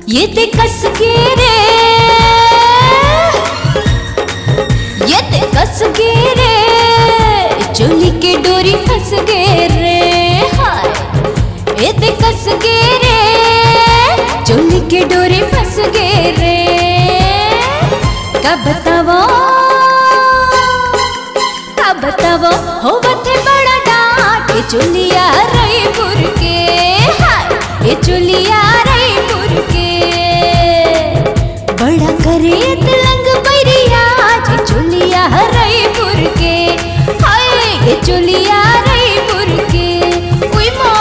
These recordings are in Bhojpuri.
ये ते कस के रे, ये ते कस के रे, चोली के डोरी फंस गे रे। हाय ये ते कस के रे, चोली के डोरी फंस गे रे। कब बतावो हो बथे बड़ा डांट, ये चोलिया रईपुर के। हाय ये चोलिया रईपुर के, बड़ा करे तिलंग बैरिया, ये चोलिया रईपुर के। हाय ये चोलिया रईपुर के। उई माँ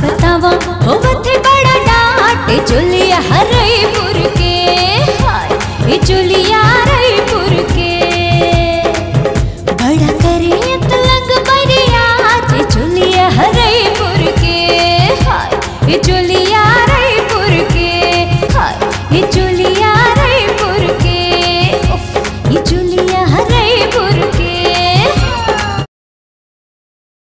बतावा हो बथे बड़ा डांट, ये चोलिया रईपुर के। हाय ये चोलिया